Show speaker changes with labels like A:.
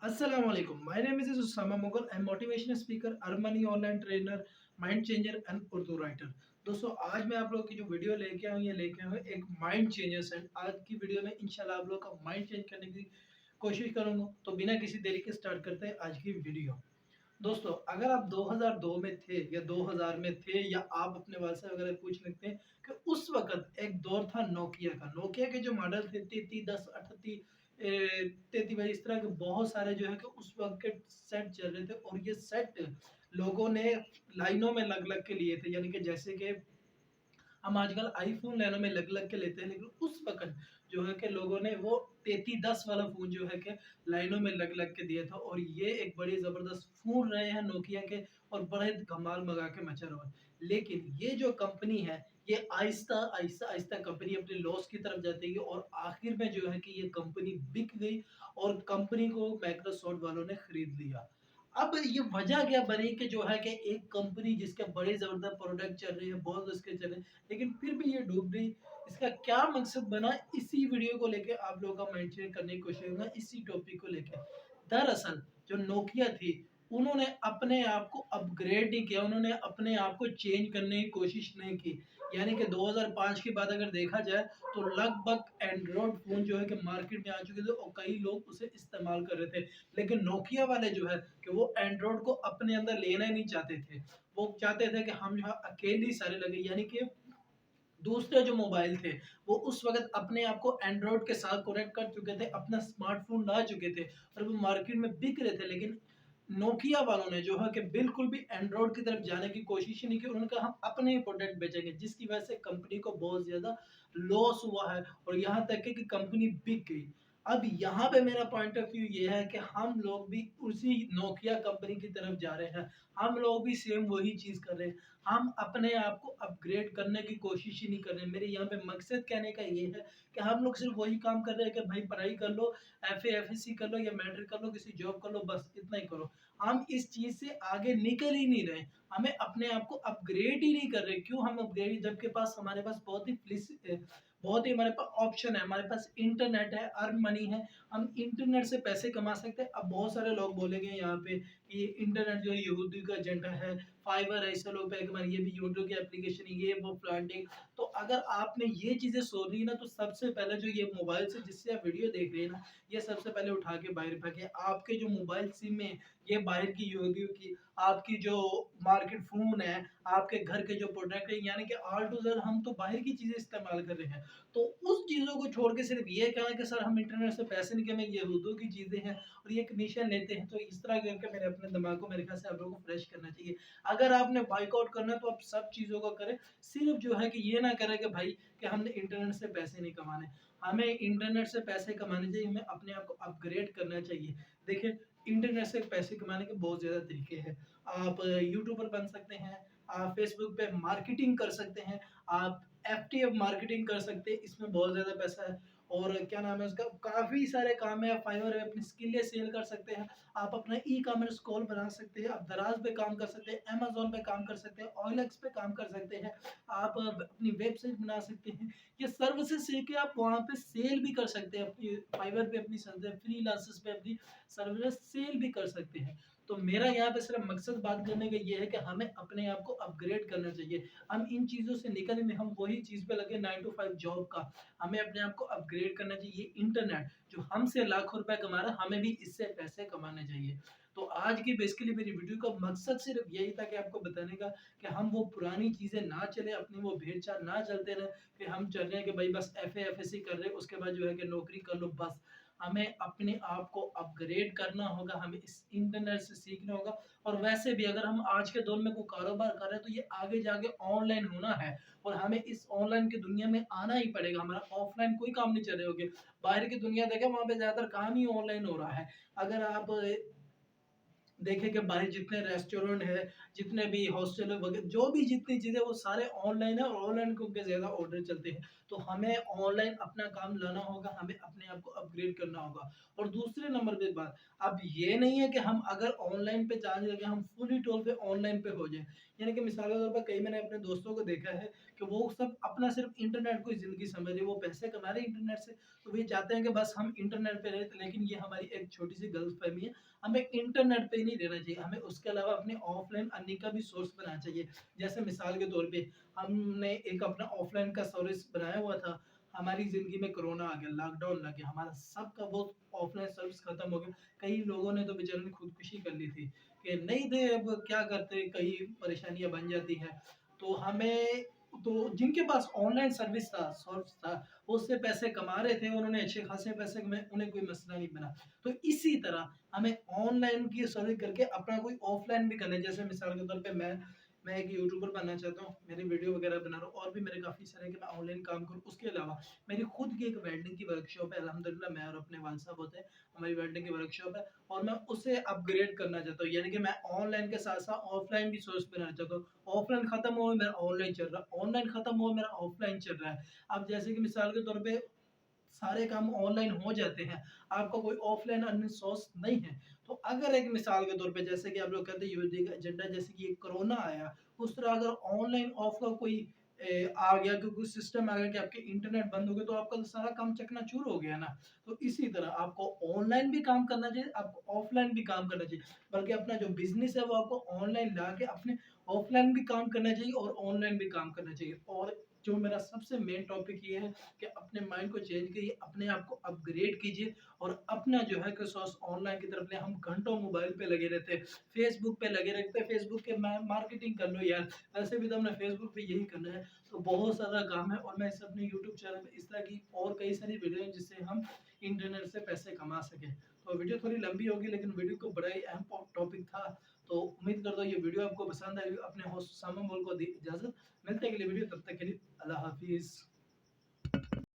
A: Assalamu alaikum. My name is Usama Mughal. I'm motivational speaker, earn money online trainer, mind changer and Urdu writer. दोस्तों आज मैं आप लोगों की जो वीडियो लेके आया हूँ ये लेके आया हूँ एक माइंड चेंजर्स एंड आज की वीडियो में इंशाल्लाह आप लोगों का माइंड चेंज करने की कोशिश करूंगा। तो बिना किसी देरी के स्टार्ट करते हैं आज की वीडियो। दोस्तों अगर आप 2002 में थे या 2000 में थे या आप अपने वाल से अगर पूछ लेते हैं कि उस वक्त एक दौर था नोकिया का। नोकिया के जो मॉडल थे 3310 38 33 भाई इस तरह के बहुत सारे जो है कि उस वक्त के सेट चल रहे थे और ये सेट लोगों ने लाइनों में लग लग के लिए थे। यानी कि जैसे कि हम आजकल आईफोन लाइनों में लग लग के लेते हैं, लेकिन उस वक्त जो है कि लोगों ने वो 3310 वाला फोन जो है कि लाइनों में लग लग के दिया था और ये एक बड़ी जबरदस्त फोन रहे हैं नोकिया के और बड़े धमाल मगा के मचा रहे हैं। लेकिन ये जो कंपनी है ये आहिस्ता आहिस्ता आहिस्ता कंपनी अपने लॉस की तरफ जाती है और आखिर में जो है कि ये कंपनी बिक गई और कंपनी को माइक्रोसॉफ्ट वालों ने खरीद लिया। अब ये वजह क्या बनी कि जो है कि एक कंपनी जिसके बड़े जबरदस्त प्रोडक्ट चल रहे हैं, बहुत उसके चले, लेकिन फिर भी ये डूब गई। इसका क्या मकसद बना, इसी वीडियो को लेके आप लोगों का माइंड शेयर करने की कोशिश करूंगा, इसी टॉपिक को लेके। दरअसल जो नोकिया थी उन्होंने अपने आप को अपग्रेड नहीं किया, उन्होंने अपने आप को चेंज करने की कोशिश नहीं की। यानी कि 2005 के बाद अगर देखा जाए तो लगभग एंड्रॉयड फोन जो है कि मार्केट में आ चुके थे और कई लोग उसे इस्तेमाल कर रहे थे। लेकिन नोकिया वाले जो है कि वो एंड्रॉयड को अपने अंदर लेना ही नहीं चाहते थे। वो चाहते थे कि हम जो है अकेले ही सारे लगे। यानी कि दूसरे जो मोबाइल थे वो उस वक्त अपने आप को एंड्रॉयड के साथ कनेक्ट कर चुके थे, अपना स्मार्टफोन ला चुके थे और वो मार्केट में बिक रहे थे। लेकिन नोकिया वालों ने जो है कि बिल्कुल भी एंड्रॉयड की तरफ जाने की कोशिश ही नहीं की। उन्होंने कहा हम अपने ही प्रोडक्ट बेचेंगे, जिसकी वजह से कंपनी को बहुत ज्यादा लॉस हुआ है और यहाँ तक कि कंपनी बिक गई। अब यहाँ पे मेरा पॉइंट ऑफ व्यू ये है कि हम लोग भी उसी नोकिया कंपनी की तरफ जा रहे हैं। हम लोग भी सेम वही चीज कर रहे हैं। हम अपने आप को अपग्रेड करने की कोशिश ही नहीं कर रहे। मेरे यहाँ पे मकसद कहने का ये है कि हम लोग सिर्फ वही काम कर रहे हैं कि भाई पढ़ाई कर लो, एफए एफएससी कर लो या मैट्रिक कर लो, किसी जॉब कर लो, बस इतना ही करो। हम इस चीज से आगे निकल ही नहीं रहे। हमें अपने आप को अपग्रेड ही नहीं कर रहे। क्यों हम अपग्रेड, जबकि पास हमारे पास बहुत ही हमारे पास ऑप्शन है, हमारे पास इंटरनेट है, अर्न मनी है, हम इंटरनेट से पैसे कमा सकते हैं। अब बहुत सारे लोग बोलेंगे यहाँ पे कि इंटरनेट जो है यहूदी का एजेंडा है, फाइवर ऐसे लोग पैक मार, ये भी यूट्यूब की एप्लीकेशन है, ये वो प्लांटिंग। तो अगर आपने ये चीजें सोची ना तो सबसे पहले जो ये मोबाइल से जिससे आप वीडियो देख रहे हैं ना, ये सबसे पहले उठा के बाहर फेंके। आपके जो मोबाइल सिम में ये बाहर की यहूदियों की, आपकी जो मार्केट फोन है, आपके घर के जो प्रोडक्ट है, यानी कि ऑल टू जेड हम तो बाहर की चीजें इस्तेमाल कर रहे हैं। तो उस चीजों को छोड़ के सिर्फ ये कहना कि सर हम इंटरनेट से पैसे नहीं कमाएंगे, ये यहूदियों की चीजें हैं और ये कमीशन लेते हैं, तो इस तरह करके मेरे अपने दिमाग को मेरे ख्याल से आप लोगों को फ्रेश करना चाहिए। अगर आपने बाइकआउट करना है तो आप सब चीज़ों का करें, सिर्फ जो है कि ये ना करें कि भाई कि हमने इंटरनेट से पैसे नहीं कमाने। हमें इंटरनेट से पैसे कमाने चाहिए, हमें अपने आप को अपग्रेड करना चाहिए। देखिए इंटरनेट से पैसे कमाने के बहुत ज़्यादा तरीके हैं। आप यूट्यूबर बन सकते हैं, आप फेसबुक पे मार्केटिंग कर सकते हैं, आप एफटीएफ मार्केटिंग कर सकते हैं, इसमें बहुत ज़्यादा पैसा है। और क्या नाम है उसका, काफ़ी सारे काम है। आप फाइवर पे अपनी स्किलें सेल कर सकते हैं, आप अपना ई कॉमर्स कॉल बना सकते हैं, आप दराज पे काम कर सकते हैं, अमेजोन पे काम कर सकते हैं, ऑयलएक्स पे काम कर सकते हैं, आप अपनी वेबसाइट बना सकते हैं। ये सर्विसेज सीख के आप वहाँ पे सेल भी कर सकते हैं, अपनी फाइवर पे अपनी फ्रीलांसर्स पे अपनी सर्विस सेल भी कर सकते हैं। तो मेरा यहाँ पे सिर्फ मकसद बात करने का ये है कि हमें अपने आप को अपग्रेड करना चाहिए। हम इन चीज़ों से निकल में हम वही चीज़ पे लगे 9 टू 5 जॉब का। हमें अपने आप को अपग्रेड करना चाहिए। इंटरनेट जो हमसे लाखों रुपए कमा रहा है, हमें भी इससे पैसे कमाने चाहिए। तो आज की बेसिकली मेरी वीडियो का मकसद सिर्फ यही था कि आपको बताने का कि हम वो पुरानी चीजें ना चले, अपनी वो भेड़-चाल ना चलते रहे कि हम चल रहे हैं कि भाई बस एफए एफएससी कर रहे हैं, उसके बाद जो है कि नौकरी कर लो बस। हमें अपने आप को अपग्रेड करना होगा, हमें इस इंटरनेट से सीखना होगा। और वैसे भी अगर हम आज के दौर में कोई कारोबार कर रहे हैं तो ये आगे जाके ऑनलाइन होना है और हमें इस ऑनलाइन की दुनिया में आना ही पड़ेगा। हमारा ऑफलाइन कोई काम नहीं चल रहे होगे। बाहर की दुनिया देखें, वहाँ पे ज़्यादातर काम ही ऑनलाइन हो रहा है। अगर आप देखें कि बाहर जितने रेस्टोरेंट है, जितने भी हॉस्टल वगैरह जो भी जितनी चीज़ें वो सारे ऑनलाइन है और ऑनलाइन के ज़्यादा ऑर्डर चलते हैं। तो हमें ऑनलाइन अपना काम लाना होगा, हमें अपने आप को अपग्रेड करना होगा। और दूसरे नंबर पे बात, अब ये नहीं है कि हम अगर ऑनलाइन पे चार्ज करके हम फुली तौर पे ऑनलाइन पे हो जाएँ। यानी कि मिसाल के तौर पर कई मैंने अपने दोस्तों को देखा है कि वो सब अपना सिर्फ़ इंटरनेट को ही ज़िंदगी समझ रहे हैं, वो पैसे कमा रहे हैं इंटरनेट से, तो वो ये चाहते हैं कि बस हम इंटरनेट पे रहें। लेकिन ये हमारी एक छोटी-सी गलतफ़हमी है, हमें इंटरनेट पे ही नहीं रहना चाहिए, हमें उसके अलावा अपने ऑफ़लाइन अर्निंग का भी सोर्स बनाना चाहिए। जैसे मिसाल के तौर पे हमने एक अपना ऑफ़लाइन का सर्विस बनाया हुआ था, हमारी ज़िंदगी में कोरोना आ गया, लॉकडाउन लग गया, हमारा सबका वो ऑफ़लाइन सर्विस खत्म हो गया। कई लोगों ने तो बेचारों ने खुदकुशी कर ली थी कि नहीं थे, अब क्या करते, कई परेशानियाँ बन जाती हैं। तो हमें तो जिनके पास ऑनलाइन सर्विस था, सोर्स था, वो उससे पैसे कमा रहे थे, उन्होंने अच्छे खासे पैसे कमाए, उन्हें कोई मसला नहीं बना। तो इसी तरह हमें ऑनलाइन की सर्विस करके अपना कोई ऑफ़लाइन भी करना है। जैसे मिसाल के तौर पे मैं एक यूट्यूबर बनना चाहता हूँ, मेरी वीडियो वगैरह बना रहा हूँ और भी मेरे काफ़ी सारे कि मैं ऑनलाइन काम करूँ। उसके अलावा मेरी खुद की एक वेल्डिंग की वर्कशॉप है, अल्हम्दुलिल्लाह मैं और अपने वाल साहब होते हैं, हमारी वेल्डिंग की वर्कशॉप है और मैं उसे अपग्रेड करना चाहता हूँ। यानी कि मैं ऑनलाइन के साथ-साथ ऑफ़लाइन भी सोर्स बनाना चाहता हूँ। ऑफ़लाइन खत्म हुआ मेरा ऑनलाइन चल रहा है, ऑनलाइन खत्म हुआ मेरा ऑफ़लाइन चल रहा है। अब जैसे कि मिसाल के तौर पे सारे काम ऑनलाइन हो जाते हैं, आपका कोई ऑफ़लाइन अर्निंग सोर्स नहीं है। तो अगर एक मिसाल के तौर पे जैसे कि आप लोग कहते हैं यूएसडी का एजेंडा, जैसे कि ये कोरोना आया, उस तरह अगर ऑनलाइन ऑफ का कोई आ गया, कोई सिस्टम आ गया कि आपके इंटरनेट बंद हो गए, तो आपका तो सारा काम चकनाचूर हो गया ना। तो इसी तरह आपको ऑनलाइन भी काम करना चाहिए, आपको ऑफ़लाइन भी काम करना चाहिए। बल्कि अपना जो बिज़नेस है वो आपको ऑनलाइन लाके अपने ऑफ़लाइन भी काम करना चाहिए और ऑनलाइन भी काम करना चाहिए। और जो मेरा सबसे मेन टॉपिक ये है कि अपने माइंड को चेंज करिए, अपने आप को अपग्रेड कीजिए और अपना जो है कि सोर्स ऑनलाइन की तरफ ले। हम घंटों मोबाइल पे लगे रहते हैं, फेसबुक पे लगे रहते हैं, फेसबुक के मार्केटिंग कर लो यार, वैसे भी तो हमने फेसबुक पे यही करना है। तो बहुत सारा काम है और मैं इसे अपने यूट्यूब चैनल पे इस तरह की और कई सारी वीडियो हैं जिससे हम इंटरनेट से पैसे कमा सकें। तो वीडियो थोड़ी लंबी होगी लेकिन वीडियो को बड़ा ही अहम टॉपिक था। तो उम्मीद करता हूँ ये वीडियो आपको पसंद आएगी। अपने होस्ट सामा मोल को दी इजाज़त, मिलते हैं अगली वीडियो, तब तक के लिए अल्लाह हाफ़िज़।